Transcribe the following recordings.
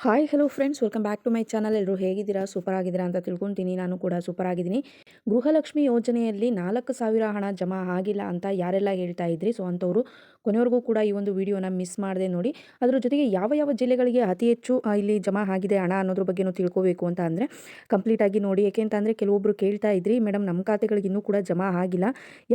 Hi hello friends, welcome back to my channel. ಎಲ್ಲರೂ ಹೇಗಿದ್ದೀರಾ? Super ಆಗಿದ್ದೀರಾ ಅಂತ ತಿಳ್ಕೊತೀನಿ. ನಾನು ಕೂಡ ಸೂಪರ್ ಆಗಿದ್ದೀನಿ. ಗೃಹಲಕ್ಷ್ಮಿ ಯೋಜನೆಯಲ್ಲಿ 4,000 ಹಣ ಜಮಾ ಆಗಿಲ್ಲ ಅಂತ ಯಾರೆಲ್ಲ ಹೇಳ್ತಾ ಇದ್ರಿ, ಸೊ ಅಂಥವ್ರು ಕೊನೆವರೆಗೂ ಕೂಡ ಈ ಒಂದು ವಿಡಿಯೋನ ಮಿಸ್ ಮಾಡದೆ ನೋಡಿ. ಅದರ ಜೊತೆಗೆ ಯಾವ ಯಾವ ಜಿಲ್ಲೆಗಳಿಗೆ ಅತಿ ಹೆಚ್ಚು ಇಲ್ಲಿ ಜಮಾ ಆಗಿದೆ ಹಣ ಅನ್ನೋದ್ರ ಬಗ್ಗೆನೂ ತಿಳ್ಕೋಬೇಕು ಅಂತ ಅಂದರೆ ಕಂಪ್ಲೀಟಾಗಿ ನೋಡಿ. ಏಕೆಂತಂದರೆ ಕೆಲವೊಬ್ಬರು ಕೇಳ್ತಾ ಇದ್ರಿ, ಮೇಡಮ್ ನಮ್ಮ ಖಾತೆಗಳಿಗೆ ಇನ್ನೂ ಕೂಡ ಜಮಾ ಆಗಿಲ್ಲ,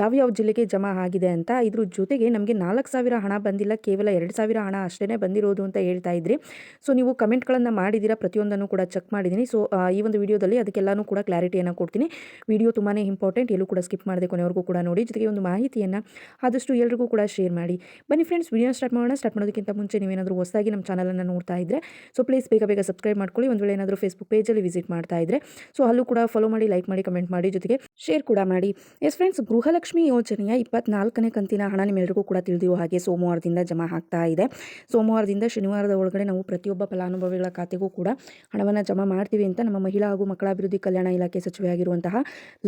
ಯಾವ್ಯಾವ ಜಿಲ್ಲೆಗೆ ಜಮಾ ಆಗಿದೆ ಅಂತ. ಇದ್ರ ಜೊತೆಗೆ ನಮಗೆ 4,000 ಹಣ ಬಂದಿಲ್ಲ, ಕೇವಲ 2,000 ಹಣ ಅಷ್ಟೇ ಬಂದಿರೋದು ಅಂತ ಹೇಳ್ತಾ ಇದ್ರಿ. ಸೊ ನೀವು ಕಮೆಂಟ್ಗಳನ್ನು ಮಾಡಿದ್ದೀರಾ, ಪ್ರತಿಯೊಂದನ್ನು ಕೂಡ ಚೆಕ್ ಮಾಡಿದ್ದೀನಿ. ಸೊ ಈ ಒಂದು ವಿಡಿಯೋದಲ್ಲಿ ಅದಕ್ಕೆಲ್ಲನೂ ಕೂಡ ಕ್ಲಾರಿಟಿಯನ್ನು ಕೊಡ್ತೀನಿ. ವಿಡಿಯೋ ತುಂಬಾ ಇಂಪಾರ್ಟೆಂಟ್, ಎಲ್ಲೂ ಕೂಡ ಸ್ಕಿಪ್ ಮಾಡದೆ ಕೊನೆವರೆಗೂ ಕೂಡ ನೋಡಿ. ಜೊತೆಗೆ ಒಂದು ಮಾಹಿತಿಯನ್ನು ಆದಷ್ಟು ಎಲ್ರಿಗೂ ಕೂಡ ಶೇರ್ ಮಾಡಿ. ಬನ್ನಿ ಫ್ರೆಂಡ್ಸ್, ವಿಡಿಯೋ ಸ್ಟಾರ್ಟ್ ಮಾಡೋಣ. ಸ್ಟಾರ್ಟ್ ಮಾಡೋದಕ್ಕಿಂತ ಮುಂಚೆ ನೀವೇನಾದರೂ ಹೊಸದಾಗಿ ನಮ್ಮ ಚಾನಲನ್ನು ನೋಡ್ತಾ ಇದ್ದರೆ ಸೊ ಪ್ಲೀಸ್ ಬೇಗ ಸಬ್ಸ್ಕ್ರೈಬ್ ಮಾಡ್ಕೊಳ್ಳಿ. ಒಂದು ವೇಳೆ ಏನಾದರೂ ಫೇಸ್ಬುಕ್ ಪೇಜಲ್ಲಿ ವಿಸಿಟ್ ಮಾಡ್ತಾ ಇದ್ದರೆ ಸೊ ಅಲ್ಲೂ ಕೂಡ ಫಾಲೋ ಮಾಡಿ, ಲೈಕ್ ಮಾಡಿ, ಕಮೆಂಟ್ ಮಾಡಿ, ಜೊತೆಗೆ ಶೇರ್ ಕೂಡ ಮಾಡಿ. ಎಸ್ ಫ್ರೆಂಡ್ಸ್, ಗೃಹಲಕ್ಷ್ಮಿ ಯೋಜನೆಯ 24ನೇ ಕಂತಿನ ಹಣ ನಿಮ್ಮೆಲ್ಲರಿಗೂ ಕೂಡ ತಿಳಿದಿರೋ ಹಾಗೆ ಸೋಮವಾರದಿಂದ ಜಮಾ ಆಗ್ತಾ ಇದೆ. ಸೋಮವಾರದಿಂದ ಶನಿವಾರದ ಒಳಗಡೆ ನಾವು ಪ್ರತಿಯೊಬ್ಬ ಫಲಾನುಭವಿಗಳ ಖಾತೆಗೂ ಕೂಡ ಹಣವನ್ನು ಜಮಾ ಮಾಡ್ತೀವಿ ಅಂತ ನಮ್ಮ ಮಹಿಳಾ ಹಾಗೂ ಮಕ್ಕಳ ಅಭಿವೃದ್ಧಿ ಕಲ್ಯಾಣ ಇಲಾಖೆ ಸಚಿವೆಯಾಗಿರುವಂತಹ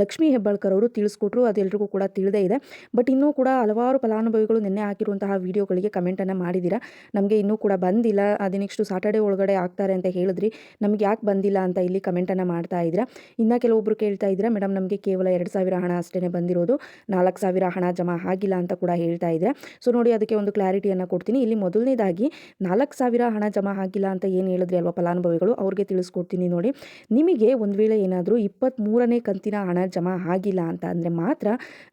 ಲಕ್ಷ್ಮೀ ಹೆಬ್ಬಾಳ್ಕರ್ ಅವರು ತಿಳಿಸ್ಕೊಟ್ರು. ಅದೆಲ್ಲರಿಗೂ ಕೂಡ ತಿಳಿದೇ ಇದೆ. ಬಟ್ ಇನ್ನೂ ಕೂಡ ಹಲವಾರು ಫಲಾನುಭವಿಗಳು ನಿನ್ನೆ ಹಾಕಿರುವಂತಹ ವಿಡಿಯೋಗಳಿಗೆ ಕಮೆಂಟನ್ನು ಮಾಡಿದ್ದೀರಾ. ನಮಗೆ ಇನ್ನೂ ಕೂಡ ಬಂದಿಲ್ಲ, ಅದು ನೆಕ್ಸ್ಟ್ ಸಾಟರ್ಡೆ ಒಳಗಡೆ ಆಗ್ತಾರೆ ಅಂತ ಹೇಳಿದ್ರಿ, ನಮಗೆ ಯಾಕೆ ಬಂದಿಲ್ಲ ಅಂತ ಇಲ್ಲಿ ಕಮೆಂಟನ್ನು ಮಾಡ್ತಾ ಇದ್ದೀರಾ. ಇನ್ನು ಕೆಲವೊಬ್ಬರು ಕೇಳ್ತಾ ಇದ್ದೀರಾ, ಮೇಡಮ್ ನಮಗೆ ಕೇವಲ 2,000 ಹಣ ಅಷ್ಟೇ ಬಂದಿರೋದು, 4,000 ಹಣ ಜಮಾ ಆಗಿಲ್ಲ ಅಂತ ಕೂಡ ಹೇಳ್ತಾ ಇದ್ದೀರಾ. ಸೊ ನೋಡಿ, ಅದಕ್ಕೆ ಒಂದು ಕ್ಲಾರಿಟಿಯನ್ನು ಕೊಡ್ತೀನಿ. ಇಲ್ಲಿ ಮೊದಲನೇದಾಗಿ 4,000 ಹಣ ಜಮಾ ಆಗಿಲ್ಲ ಅಂತ ಏನು ಹೇಳಿದ್ರಿ ಅಲ್ವಾ ಫಲಾನುಭವಿಗಳು, ಅವ್ರಿಗೆ ತಿಳಿಸ್ಕೊಡ್ತೀನಿ ನೋಡಿ. ನಿಮಗೆ ಒಂದು ವೇಳೆ ಏನಾದರೂ 23ನೇ ಕಂತಿನ ಹಣ ಜಮಾ ಆಗಿಲ್ಲ ಅಂತ ಅಂದರೆ ಮಾತ್ರ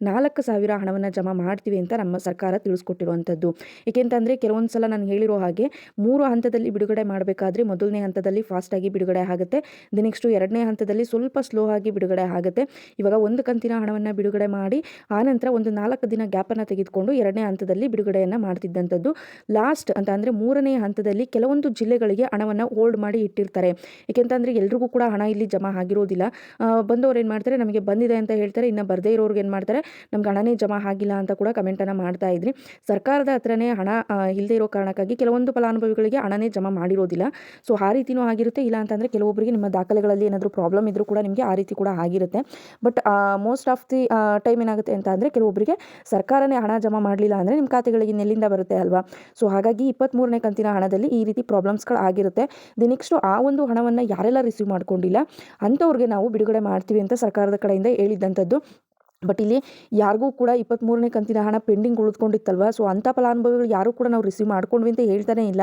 4,000 ಹಣವನ್ನು ಜಮಾ ಮಾಡ್ತೀವಿ ಅಂತ ನಮ್ಮ ಸರ್ಕಾರ ತಿಳಿಸ್ಕೊಟ್ಟಿರುವಂಥದ್ದು. ಏಕೆಂತಂದರೆ ಕೆಲವೊಂದು ಸಲ ನಾನು ಹೇಳಿರೋ ಹಾಗೆ 3 ಹಂತದಲ್ಲಿ ಬಿಡುಗಡೆ ಮಾಡಬೇಕಾದ್ರೆ ಮೊದಲನೇ ಹಂತದಲ್ಲಿ ಫಾಸ್ಟಾಗಿ ಬಿಡುಗಡೆ ಆಗುತ್ತೆ, ನೆಕ್ಸ್ಟು 2ನೇ ಹಂತದಲ್ಲಿ ಸ್ವಲ್ಪ ಸ್ಲೋ ಆಗಿ ಬಿಡುಗಡೆ ಆಗುತ್ತೆ. ಇವಾಗ ಒಂದು ಕಂತಿನ ಹಣವನ್ನು ಬಿಡುಗಡೆ ಮಾಡಿ ಆನಂತರ ಒಂದು 4 ದಿನ ಗ್ಯಾಪನ್ನು ತೆಗೆದುಕೊಂಡು 2ನೇ ಹಂತದಲ್ಲಿ ಬಿಡುಗಡೆಯನ್ನು ಮಾಡ್ತಿದ್ದಂಥದ್ದು. ಲಾಸ್ಟ್ ಅಂತ ಅಂದರೆ 3ನೇ ಹಂತದಲ್ಲಿ ಕೆಲವೊಂದು ಜಿಲ್ಲೆಗಳಿಗೆ ಹಣವನ್ನು ಹೋಲ್ಡ್ ಮಾಡಿ ಇಟ್ಟಿರ್ತಾರೆ. ಏಕೆಂತಂದರೆ ಎಲ್ರಿಗೂ ಕೂಡ ಹಣ ಇಲ್ಲಿ ಜಮಾ ಆಗಿರೋದಿಲ್ಲ. ಬಂದವರು ಏನು ಮಾಡ್ತಾರೆ, ನಮಗೆ ಬಂದಿದೆ ಅಂತ ಹೇಳ್ತಾರೆ, ಇನ್ನು ಬರದೇ ಇರೋರ್ಗೆ ಏನು ಮಾಡ್ತಾರೆ, ನಮ್ಗೆ ಹಣನೇ ಜಮಾ ಆಗಿಲ್ಲ ಅಂತ ಕೂಡ ಕಮೆಂಟನ್ನು ಮಾಡ್ತಾ ಇದ್ರಿ. ಸರ್ಕಾರದ ಹತ್ರನೇ ಹಣ ಇಲ್ಲದೆ ಇರೋ ಕಾರಣಕ್ಕಾಗಿ ಕೆಲವೊಂದು ಫಲಾನುಭವಿಗಳಿಗೆ ಹಣನೇ ಜಮಾ ಮಾಡಿರೋದಿಲ್ಲ. ಸೊ ಆ ರೀತಿಯೂ ಆಗಿರುತ್ತೆ. ಇಲ್ಲ ಅಂತಂದರೆ ಕೆಲವೊಬ್ಬರಿಗೆ ನಿಮ್ಮ ದಾಖಲೆಗಳಲ್ಲಿ ಏನಾದರೂ ಪ್ರಾಬ್ಲಮ್ ಇದ್ರೂ ಕೂಡ ನಿಮಗೆ ಆ ರೀತಿ ಕೂಡ ಆಗಿರುತ್ತೆ. But most of the time ಏನಾಗುತ್ತೆ ಅಂತ ಅಂದರೆ ಕೆಲವೊಬ್ಬರಿಗೆ ಸರ್ಕಾರನೇ ಹಣ ಜಮಾ ಮಾಡಲಿಲ್ಲ ಅಂದರೆ ನಿಮ್ಮ ಖಾತೆಗಳಿಗೆ ಇನ್ನೆಲ್ಲಿಂದ ಬರುತ್ತೆ ಅಲ್ವಾ. ಸೊ ಹಾಗಾಗಿ 23ನೇ ಕಂತಿನ ಹಣದಲ್ಲಿ ಈ ರೀತಿ ಪ್ರಾಬ್ಲಮ್ಸ್ಗಳು ಆಗಿರುತ್ತೆ. ನೆಕ್ಸ್ಟು ಆ ಒಂದು ಹಣವನ್ನು ಯಾರೆಲ್ಲ ರಿಸೀವ್ ಮಾಡ್ಕೊಂಡಿಲ್ಲ ಅಂಥವ್ರಿಗೆ ನಾವು ಬಿಡುಗಡೆ ಮಾಡ್ತೀವಿ ಅಂತ ಸರ್ಕಾರದ ಕಡೆಯಿಂದ ಹೇಳಿದ್ದಂಥದ್ದು. ಬಟ್ ಇಲ್ಲಿ ಯಾರಿಗೂ ಕೂಡ 23ನೇ ಕಂತಿನ ಹಣ ಪೆಂಡಿಂಗ್ ಉಳಿದುಕೊಂಡಿತ್ತಲ್ವ, ಸೊ ಅಂಥ ಫಲಾನುಭವಿಗಳು ಯಾರೂ ಕೂಡ ನಾವು ರಿಸೀವ್ ಮಾಡ್ಕೊಂಡ್ವಿ ಅಂತ ಹೇಳ್ತಾನೆ ಇಲ್ಲ.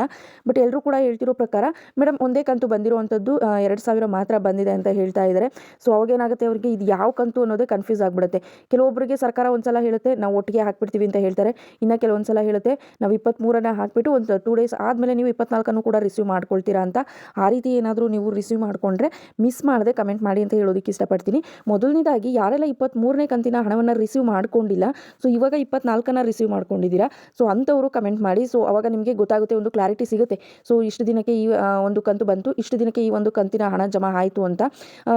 ಬಟ್ ಎಲ್ಲರೂ ಕೂಡ ಹೇಳ್ತಿರೋ ಪ್ರಕಾರ ಮೇಡಮ್ ಒಂದೇ ಕಂತು ಬಂದಿರುವಂಥದ್ದು 2,000 ಮಾತ್ರ ಬಂದಿದೆ ಅಂತ ಹೇಳ್ತಾ ಇದ್ದಾರೆ. ಸೊ ಅವಾಗೇನಾಗುತ್ತೆ, ಅವರಿಗೆ ಇದು ಯಾವ ಕಂತು ಅನ್ನೋದೇ ಕನ್ಫ್ಯೂಸ್ ಆಗಿಬಿಡುತ್ತೆ. ಕೆಲವೊಬ್ಬರಿಗೆ ಸರ್ಕಾರ ಒಂದು ಸಲ ಹೇಳುತ್ತೆ ನಾವು ಒಟ್ಟಿಗೆ ಹಾಕ್ಬಿಡ್ತೀವಿ ಅಂತ ಹೇಳ್ತಾರೆ, ಇನ್ನು ಕೆಲವೊಂದು ಸಲ ಹೇಳುತ್ತೆ ನಾವು 23ನೇ ಹಾಕಿಬಿಟ್ಟು ಒಂದು 2 ಡೇಸ್ ಆದಮೇಲೆ ನೀವು 24ನ್ನು ಕೂಡ ರಿಸೀವ್ ಮಾಡ್ಕೊಳ್ತೀರಾ ಅಂತ. ಆ ರೀತಿ ಏನಾದರೂ ನೀವು ರಿಸೀವ್ ಮಾಡಿಕೊಂಡ್ರೆ ಮಿಸ್ ಮಾಡದೆ ಕಮೆಂಟ್ ಮಾಡಿ ಅಂತ ಹೇಳೋದಕ್ಕೆ ಇಷ್ಟಪಡ್ತೀನಿ. ಮೊದಲನೇದಾಗಿ ಯಾರೆಲ್ಲ 23ನೇ ಕಂತಿನ ಹಣವನ್ನು ರಿಸೀವ್ ಮಾಡ್ಕೊಂಡಿಲ್ಲ, ಸೊ ಇವಾಗ 24ನ ರಿಸೀವ್ ಮಾಡ್ಕೊಂಡಿದ್ದೀರಾ, ಸೊ ಅಂಥವರು ಕಮೆಂಟ್ ಮಾಡಿ. ಸೊ ಅವಾಗ ನಿಮಗೆ ಗೊತ್ತಾಗುತ್ತೆ, ಒಂದು ಕ್ಲಾರಿಟಿ ಸಿಗುತ್ತೆ. ಸೊ ಇಷ್ಟು ದಿನಕ್ಕೆ ಈ ಒಂದು ಕಂತು ಬಂತು, ಇಷ್ಟು ದಿನಕ್ಕೆ ಈ ಒಂದು ಕಂತಿನ ಹಣ ಜಮಾ ಆಯಿತು ಅಂತ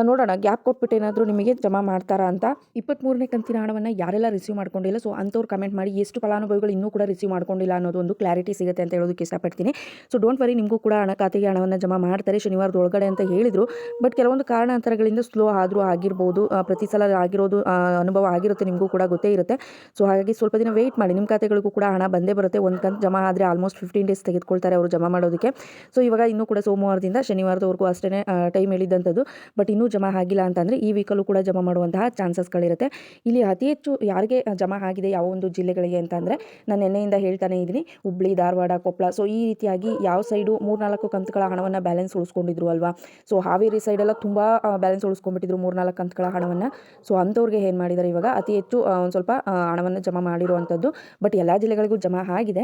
ನೋಡೋಣ. ಗ್ಯಾಪ್ ಕೊಟ್ಬಿಟ್ಟು ಏನಾದರೂ ನಿಮಗೆ ಜಮಾ ಮಾಡ್ತಾರಾ ಅಂತ. 23ನೇ ಕಂತಿನ ಹಣವನ್ನು ಯಾರೆಲ್ಲ ರಿಸೀವ್ ಮಾಡ್ಕೊಂಡಿಲ್ಲ, ಸೊ ಅಂಥವ್ರು ಕಮೆಂಟ್ ಮಾಡಿ. ಎಷ್ಟು ಫಲಾನುಭವಿಗಳು ಇನ್ನೂ ಕೂಡ ರಿಸೀವ್ ಮಾಡ್ಕೊಂಡಿಲ್ಲ ಅನ್ನೋದು ಒಂದು ಕ್ಲಾರಿಟಿ ಸಿಗುತ್ತೆ ಅಂತ ಹೇಳೋದಕ್ಕೆ ಇಷ್ಟಪಡ್ತೀನಿ. ಸೊ ಡೋಂಟ್ ವರಿ, ನಿಮಗೂ ಕೂಡ ಖಾತೆಗೆ ಹಣವನ್ನು ಜಮಾ ಮಾಡ್ತಾರೆ ಶನಿವಾರದ ಒಳಗಡೆ ಅಂತ ಹೇಳಿದರು. ಬಟ್ ಕೆಲವೊಂದು ಕಾರಣಾಂತರಗಳಿಂದ ಸ್ಲೋ ಆದರೂ ಆಗಿರ್ಬೋದು. ಪ್ರತಿ ಸಲ ಆಗಿರೋದು ಅನುಭವ ಆಗಿರುತ್ತೆ, ನಿಮಗೂ ಕೂಡ ಗೊತ್ತೇ ಇರುತ್ತೆ. ಸೊ ಹಾಗಾಗಿ ಸ್ವಲ್ಪ ದಿನ ವೆಯ್ಟ್ ಮಾಡಿ, ನಿಮ್ಮ ಖಾತೆಗಳಿಗೂ ಕೂಡ ಹಣ ಬಂದೇ ಬರುತ್ತೆ. ಒಂದು ಕಂತು ಜಮಾ ಆದರೆ ಆಲ್ಮೋಸ್ಟ್ 15 ಡೇಸ್ ತೆಗೆದುಕೊಳ್ತಾರೆ ಅವರು ಜಮಾ ಮಾಡೋದಕ್ಕೆ. ಸೊ ಇವಾಗ ಇನ್ನೂ ಕೂಡ ಸೋಮವಾರದಿಂದ ಶನಿವಾರದವರೆಗೂ ಅಷ್ಟೇ ಟೈಮ್ ಹೇಳಿದ್ದಂಥದ್ದು. ಬಟ್ ಇನ್ನೂ ಜಮಾ ಆಗಿಲ್ಲ ಅಂತಂದರೆ ಈ ವೀಕಲ್ಲೂ ಕೂಡ ಜಮಾ ಮಾಡುವಂತಹ ಚಾನ್ಸಸ್ಗಳಿರುತ್ತೆ. ಇಲ್ಲಿ ಅತಿ ಹೆಚ್ಚು ಯಾರಿಗೆ ಜಮಾ ಆಗಿದೆ ಯಾವ ಒಂದು ಜಿಲ್ಲೆಗಳಿಗೆ ಅಂತಂದರೆ, ನಾನು ನಿನ್ನೆಯಿಂದ ಹೇಳ್ತಾನೆ ಇದ್ದೀನಿ, ಹುಬ್ಳಿ, ಧಾರವಾಡ, ಕೊಪ್ಪಳ, ಸೊ ಈ ರೀತಿಯಾಗಿ ಯಾವ ಸೈಡು 3-4 ಕಂತುಗಳ ಹಣವನ್ನು ಬ್ಯಾಲೆನ್ಸ್ ಉಳಿಸ್ಕೊಂಡಿದ್ರು ಅಲ್ವಾ. ಸೊ ಹಾವೇರಿ ಸೈಡೆಲ್ಲ ತುಂಬ ಬ್ಯಾಲೆನ್ಸ್ ಉಳಿಸ್ಕೊಂಡ್ಬಿಟ್ಟಿದ್ರು 3-4 ಕಂತುಗಳ ಹಣವನ್ನು. ಸೊ ಅಂಥವ್ರಿಗೆ ಏನು ಮಾಡಿದ್ದಾರೆ, ಇವಾಗ ಅತಿ ಹೆಚ್ಚು ಒಂದು ಸ್ವಲ್ಪ ಹಣವನ್ನು ಜಮಾ ಮಾಡಿರುವಂಥದ್ದು. ಬಟ್ ಎಲ್ಲ ಜಿಲ್ಲೆಗಳಿಗೂ ಜಮಾ ಆಗಿದೆ.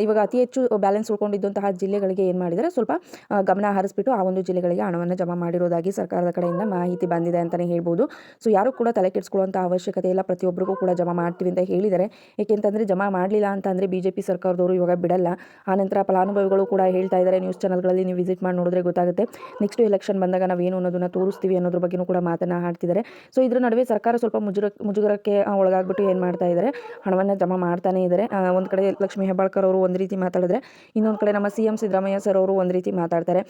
ಇವಾಗ ಅತಿ ಹೆಚ್ಚು ಬ್ಯಾಲೆನ್ಸ್ ಉಳ್ಕೊಂಡಿದ್ದಂತಹ ಜಿಲ್ಲೆಗಳಿಗೆ ಏನು ಮಾಡಿದರೆ ಸ್ವಲ್ಪ ಗಮನ ಹರಿಸ್ಬಿಟ್ಟು ಆ ಒಂದು ಜಿಲ್ಲೆಗಳಿಗೆ ಹಣವನ್ನು ಜಮಾ ಮಾಡಿರೋದಾಗಿ ಸರ್ಕಾರದ ಕಡೆಯಿಂದ ಮಾಹಿತಿ ಬಂದಿದೆ ಅಂತಲೇ ಹೇಳ್ಬೋದು. ಸೊ ಯಾರು ಕೂಡ ತಲೆ ಕೆಡಿಸ್ಕೊಳ್ಳುವಂಥ ಅವಶ್ಯಕತೆ ಇಲ್ಲ, ಪ್ರತಿಯೊಬ್ಬರಿಗೂ ಕೂಡ ಜಮಾ ಮಾಡ್ತೀವಿ ಅಂತ ಹೇಳಿದ್ದಾರೆ. ಏಕೆಂತಂದರೆ ಜಮಾ ಮಾಡಲಿಲ್ಲ ಅಂತಂದರೆ BJP ಸರ್ಕಾರದವರು ಇವಾಗ ಬಿಡಲ್ಲ. ಆನಂತರ ಫಲಾನುಭವಿಗಳು ಕೂಡ ಹೇಳ್ತಾ ಇದ್ದಾರೆ, ನ್ಯೂಸ್ ಚಾನಲ್ಗಳಲ್ಲಿ ನೀವು ವಿಸಿಟ್ ಮಾಡಿ ನೋಡಿದ್ರೆ ಗೊತ್ತಾಗುತ್ತೆ. ನೆಕ್ಸ್ಟ್ ಎಲೆಕ್ಷನ್ ಬಂದಾಗ ನಾವೇನು ಅನ್ನೋದನ್ನು ತೋರಿಸ್ತೀವಿ ಅನ್ನೋದ್ರ ಬಗ್ಗೆಯೂ ಕೂಡ ಮಾತನ್ನು ಆಡ್ತಿದ್ದಾರೆ. ಸೊ ಇದ್ರ ನಡುವೆ ಸರ್ಕಾರ ಸ್ವಲ್ಪ ಮುಜುಗರಕ್ಕೆ ಒಳಗಾಗ್ಬಿಟ್ಟು ಏನು ಮಾಡ್ತಾ ಇದ್ದಾರೆ, ಹಣವನ್ನು ಜಮಾ ಮಾಡ್ತಾನೇ ಇದ್ದಾರೆ. ಒಂದು ಕಡೆ ಲಕ್ಷ್ಮೀ ಹೆಬ್ಬಾಳ್ಕರ್ ಅವರು ಒಂದು ರೀತಿ ಮಾತಾಡಿದ್ರೆ, ಇನ್ನೊಂದು ಕಡೆ ನಮ್ಮ CM ಸಿದ್ದರಾಮಯ್ಯ ಸರ್ ಅವರು ಒಂದು ರೀತಿ ಮಾತಾಡ್ತಾರೆ.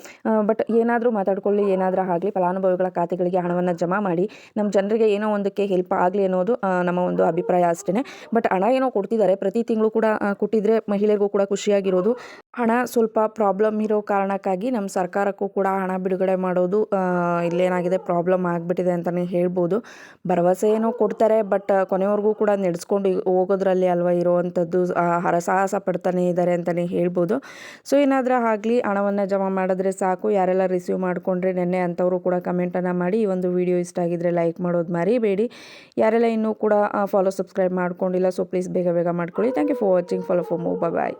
ಬಟ್ ಏನಾದರೂ ಮಾತಾಡ್ಕೊಳ್ಳಿ, ಏನಾದರೂ ಆಗಲಿ, ಫಲಾನುಭವಿಗಳ ಖಾತೆಗಳಿಗೆ ಹಣವನ್ನು ಜಮಾ ಮಾಡಿ ನಮ್ಮ ಜನರಿಗೆ ಏನೋ ಒಂದಕ್ಕೆ ಹೆಲ್ಪ್ ಆಗಲಿ ಅನ್ನೋದು ನಮ್ಮ ಒಂದು ಅಭಿಪ್ರಾಯ ಅಷ್ಟೇ. ಬಟ್ ಹಣ ಏನೋ ಕೊಡ್ತಿದ್ದಾರೆ, ಪ್ರತಿ ತಿಂಗಳು ಕೂಡ ಕೊಟ್ಟಿದ್ರೆ ಮಹಿಳೆಯರಿಗೂ ಕೂಡ ಖುಷಿಯಾಗಿರೋದು. ಹಣ ಸ್ವಲ್ಪ ಪ್ರಾಬ್ಲಮ್ ಇರೋ ಕಾರಣಕ್ಕಾಗಿ ನಮ್ಮ ಸರ್ಕಾರಕ್ಕೂ ಕೂಡ ಹಣ ಬಿಡುಗಡೆ ಮಾಡೋದು ಇಲ್ಲೇನಾಗಿದೆ ಪ್ರಾಬ್ಲಮ್ ಆಗಿಬಿಟ್ಟಿದೆ ಅಂತಲೇ ಹೇಳ್ಬೋದು. ಭರವಸೆ ಏನೋ ಕೊಡ್ತಾರೆ, ಬಟ್ ಕೊನೆವರೆಗೂ ಕೂಡ ನಡೆಸ್ಕೊಂಡು ಹೋಗೋದ್ರಲ್ಲಿ ಅಲ್ವಾ ಇರೋವಂಥದ್ದು. ಹರಸಾಹಸ ಪಡ್ತಾನೆ ಇದ್ದಾರೆ ಅಂತಲೇ ಹೇಳ್ಬೋದು. ಸೊ ಏನಾದರೂ ಆಗಲಿ, ಹಣವನ್ನು ಜಮಾ ಮಾಡಿದ್ರೆ ಸಾಕು. ಯಾರೆಲ್ಲ ರಿಸೀವ್ ಮಾಡಿಕೊಂಡ್ರೆ ನೆನ್ನೆ ಅಂಥವರು ಕೂಡ ಕಮೆಂಟನ್ನು ಮಾಡಿ. ಈ ಒಂದು ವಿಡಿಯೋ ಇಷ್ಟ ಆಗಿದ್ದರೆ ಲೈಕ್ ಮಾಡೋದು ಮರಿಬೇಡಿ. ಯಾರೆಲ್ಲ ಇನ್ನೂ ಕೂಡ ಸಬ್ಸ್ಕ್ರೈಬ್ ಮಾಡ್ಕೊಂಡಿಲ್ಲ, ಸೊ ಪ್ಲೀಸ್ ಬೇಗ ಬೇಗ ಮಾಡ್ಕೊಳ್ಳಿ. Thank you for watching. Follow for more. Bye.